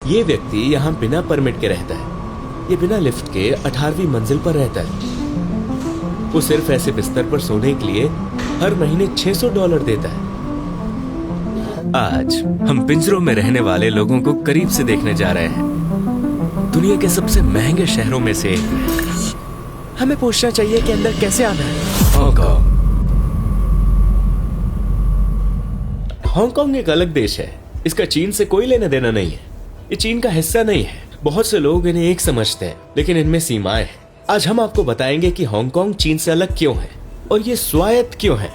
ये व्यक्ति यहाँ बिना परमिट के रहता है। ये बिना लिफ्ट के 18वीं मंजिल पर रहता है। वो सिर्फ ऐसे बिस्तर पर सोने के लिए हर महीने $600 देता है। आज हम पिंजरों में रहने वाले लोगों को करीब से देखने जा रहे हैं। दुनिया के सबसे महंगे शहरों में से एक में हमें पूछना चाहिए कि अंदर कैसे आना है। हांगकांग। हांगकांग एक अलग देश है। इसका चीन से कोई लेना देना नहीं है। ये चीन का हिस्सा नहीं है। बहुत से लोग इन्हें एक समझते हैं, लेकिन इनमें सीमाएं हैं। आज हम आपको बताएंगे कि हांगकांग चीन से अलग क्यों है और ये स्वायत्त क्यों है।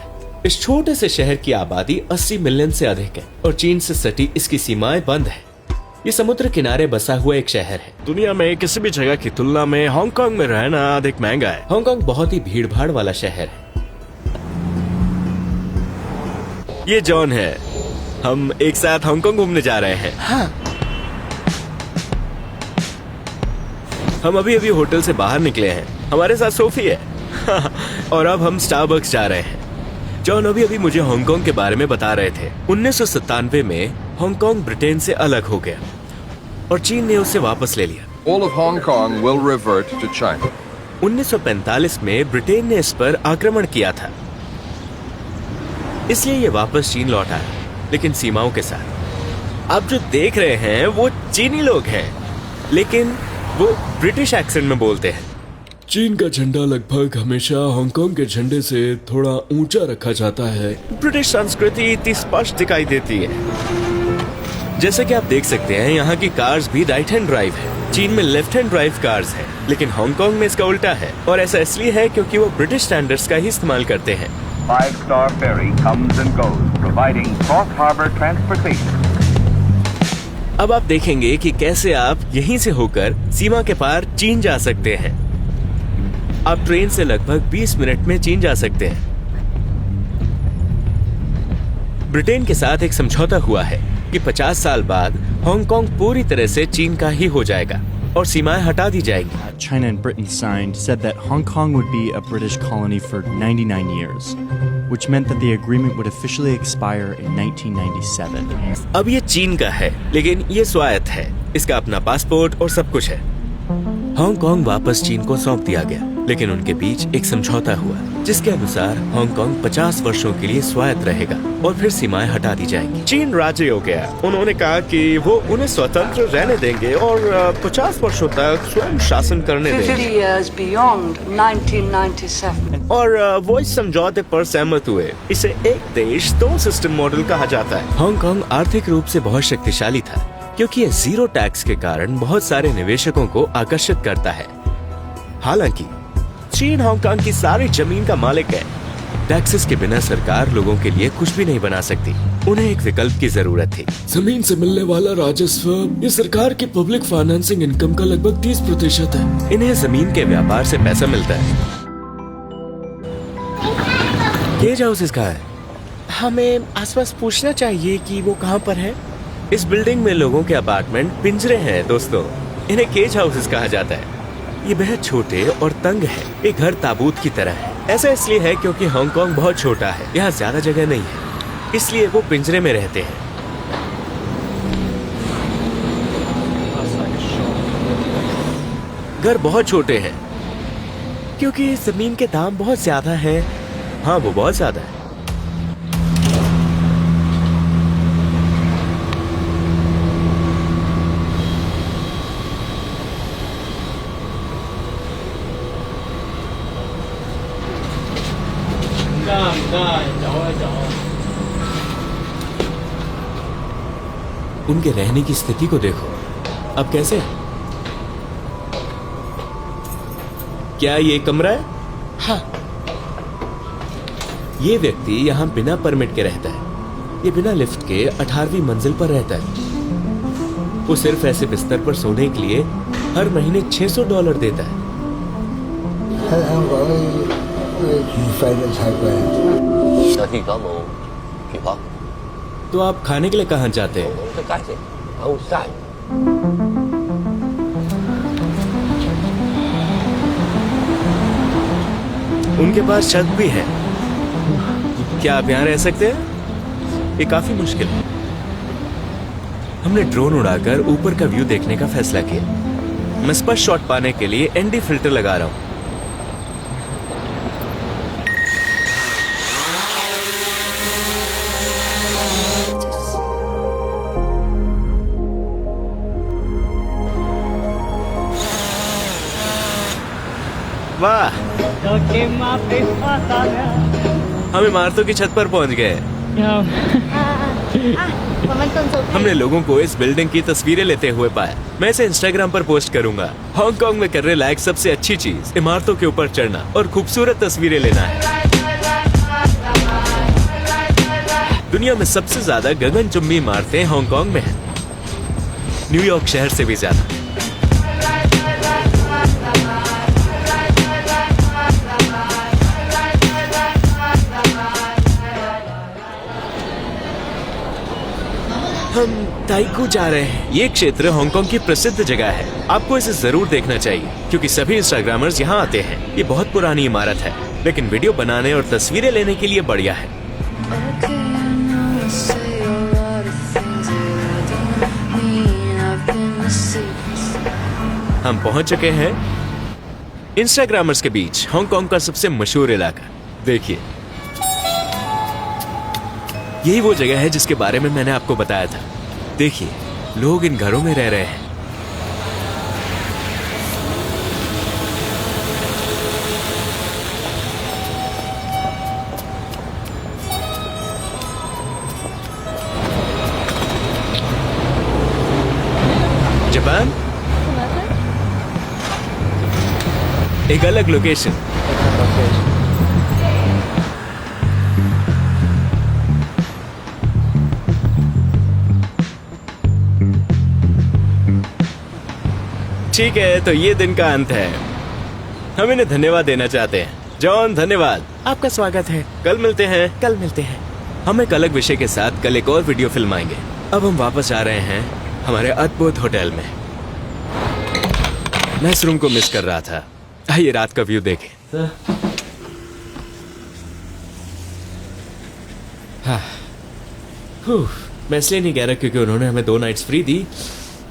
इस छोटे से शहर की आबादी 80 मिलियन से अधिक है और चीन से सटी इसकी सीमाएं बंद है। ये समुद्र किनारे बसा हुआ एक शहर है। दुनिया में किसी भी जगह की तुलना में हांगकांग में रहना अधिक महंगा है। हांगकांग बहुत ही भीड़ भाड़ वाला शहर है। ये जॉन है। हम एक साथ हांगकांग घूमने जा रहे हैं। हाँ। हम अभी अभी होटल से बाहर निकले हैं। हमारे साथ सोफी है और अब हम स्टारबक्स जा रहे हैं। जॉन अभी अभी मुझे हांगकांग के बारे में बता रहे थे। 1997 में हांगकांग ब्रिटेन से अलग हो गया और चीन ने उसे वापस ले लिया। All of Hong Kong will revert to China. 1945 में ब्रिटेन ने इस पर आक्रमण किया था, इसलिए ये वापस चीन लौट आया, लेकिन सीमाओं के साथ। आप जो देख रहे हैं वो चीनी लोग हैं, लेकिन वो ब्रिटिश एक्सेंट में बोलते हैं। चीन का झंडा लगभग हमेशा हांगकांग के झंडे से थोड़ा ऊंचा रखा जाता है। ब्रिटिश संस्कृति इतनी स्पष्ट दिखाई देती है। जैसे कि आप देख सकते हैं, यहाँ की कार्स भी राइट हैंड ड्राइव है। चीन में लेफ्ट हैंड ड्राइव कार्स है, लेकिन हांगकांग में इसका उल्टा है। और ऐसा इसलिए है क्योंकि वो ब्रिटिश स्टैंडर्ड्स का ही इस्तेमाल करते हैं। 5-star ferry comes and goes, providing cross-harbor transportation. अब आप देखेंगे कि कैसे आप यहीं से होकर सीमा के पार चीन जा सकते हैं। आप ट्रेन से लगभग 20 मिनट में चीन जा सकते हैं। ब्रिटेन के साथ एक समझौता हुआ है कि 50 साल बाद हांगकांग पूरी तरह से चीन का ही हो जाएगा और सीमाएं हटा दी जाएंगी। China and Britain signed said that Hong Kong would be a British colony for 99 years, which meant that the agreement would officially expire in 1997. अब ये चीन का है, लेकिन ये स्वायत्त है। इसका अपना पासपोर्ट और सब कुछ है। हांगकांग वापस चीन को सौंप दिया गया, लेकिन उनके बीच एक समझौता हुआ जिसके अनुसार हांगकांग 50 वर्षों के लिए स्वायत्त रहेगा और फिर सीमाएं हटा दी जाएंगी। चीन राज्य हो गया। उन्होंने कहा कि वो उन्हें स्वतंत्र रहने देंगे और 50 वर्षों तक स्वयं शासन करने देंगे। 50 years beyond 1997. और वो इस समझौते पर सहमत हुए। इसे एक देश दो सिस्टम मॉडल कहा जाता है। हांगकांग आर्थिक रूप से बहुत शक्तिशाली था, क्योंकि ये जीरो टैक्स के कारण बहुत सारे निवेशकों को आकर्षित करता है। हालांकि चीन हांगकांग की सारी जमीन का मालिक है। टैक्सेस के बिना सरकार लोगों के लिए कुछ भी नहीं बना सकती। उन्हें एक विकल्प की जरूरत थी। जमीन से मिलने वाला राजस्व ये सरकार की पब्लिक फाइनेंसिंग इनकम का लगभग 30% है। इन्हें जमीन के व्यापार से पैसा मिलता है। केज हाउसेस कहाँ है? हमें आसपास पूछना चाहिए कि वो कहाँ पर है। इस बिल्डिंग में लोगों के अपार्टमेंट पिंजरे हैं दोस्तों। इन्हें केज हाउसेस कहा जाता है। ये बेहद छोटे और तंग है। एक घर ताबूत की तरह है। ऐसा इसलिए है क्योंकि हांगकांग बहुत छोटा है, यहाँ ज्यादा जगह नहीं है, इसलिए वो पिंजरे में रहते हैं। घर बहुत छोटे हैं क्योंकि जमीन के दाम बहुत ज्यादा हैं। हाँ, वो बहुत ज्यादा है। उनके रहने की स्थिति को देखो। अब कैसे है? क्या ये कमरा है? हाँ। ये व्यक्ति यहाँ बिना परमिट के रहता है। ये बिना लिफ्ट के 18वीं मंजिल पर रहता है। वो सिर्फ ऐसे बिस्तर पर सोने के लिए हर महीने $600 देता है। तो आप खाने के लिए कहाँ जाते हैं? उनके पास छत भी है। क्या आप यहाँ रह सकते हैं? ये काफी मुश्किल है। हमने ड्रोन उड़ाकर ऊपर का व्यू देखने का फैसला किया। मैं स्पष्ट शॉट पाने के लिए एनडी फिल्टर लगा रहा हूं। वाह, हम इमारतों की छत पर पहुंच गए। हमने लोगों को इस बिल्डिंग की तस्वीरें लेते हुए पाया। मैं इसे इंस्टाग्राम पर पोस्ट करूंगा। हांगकांग में करने लायक सबसे अच्छी चीज इमारतों के ऊपर चढ़ना और खूबसूरत तस्वीरें लेना है। दुनिया में सबसे ज्यादा गगनचुंबी इमारतें हांगकांग में हैं, न्यूयॉर्क शहर से भी ज्यादा। हम ताइकू जा रहे हैं। ये क्षेत्र हांगकांग की प्रसिद्ध जगह है। आपको इसे जरूर देखना चाहिए क्योंकि सभी इंस्टाग्रामर्स यहाँ आते हैं। ये बहुत पुरानी इमारत है लेकिन वीडियो बनाने और तस्वीरें लेने के लिए बढ़िया है। हम पहुंच चुके हैं इंस्टाग्रामर्स के बीच हांगकांग का सबसे मशहूर इलाका। देखिए, यही वो जगह है जिसके बारे में मैंने आपको बताया था। देखिए, लोग इन घरों में रह रहे हैं। जापान एक अलग लोकेशन। ठीक है, तो ये दिन का अंत है। हम इन्हें धन्यवाद देना चाहते हैं। जॉन, धन्यवाद, आपका स्वागत है। कल मिलते हैं। हम एक अलग विषय के साथ कल एक और वीडियो फिल्माएंगे। अब हम वापस आ रहे हैं हमारे अद्भुत होटल में। मैं इस रूम को मिस कर रहा था। आइए रात का व्यू देखें। मैं इसलिए नहीं कह रहा क्योंकि उन्होंने हमें 2 नाइट्स फ्री दी,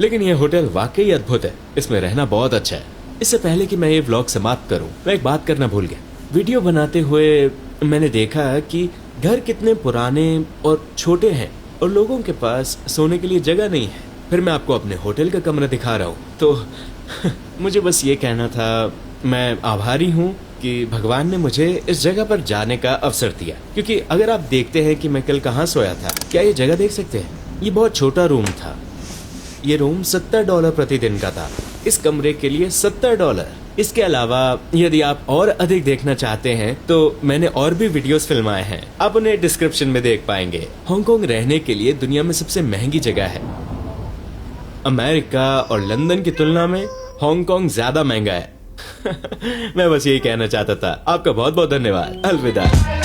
लेकिन ये होटल वाकई अद्भुत है। इसमें रहना बहुत अच्छा है। इससे पहले कि मैं ये व्लॉग समाप्त करूं, मैं एक बात करना भूल गया। वीडियो बनाते हुए मैंने देखा कि घर कितने पुराने और छोटे हैं और लोगों के पास सोने के लिए जगह नहीं है। फिर मैं आपको अपने होटल का कमरा दिखा रहा हूँ। तो मुझे बस ये कहना था, मैं आभारी हूँ कि भगवान ने मुझे इस जगह पर जाने का अवसर दिया। क्योंकि अगर आप देखते हैं कि मैं कल कहाँ सोया था, क्या ये जगह देख सकते हैं? ये बहुत छोटा रूम था। ये रूम $70 प्रतिदिन का था। इस कमरे के लिए $70। इसके अलावा यदि आप और अधिक देखना चाहते हैं तो मैंने और भी वीडियोस फिल्माए हैं, आप उन्हें डिस्क्रिप्शन में देख पाएंगे। हांगकांग रहने के लिए दुनिया में सबसे महंगी जगह है। अमेरिका और लंदन की तुलना में हांगकांग ज्यादा महंगा है। मैं बस यही कहना चाहता था। आपका बहुत बहुत धन्यवाद। अलविदा।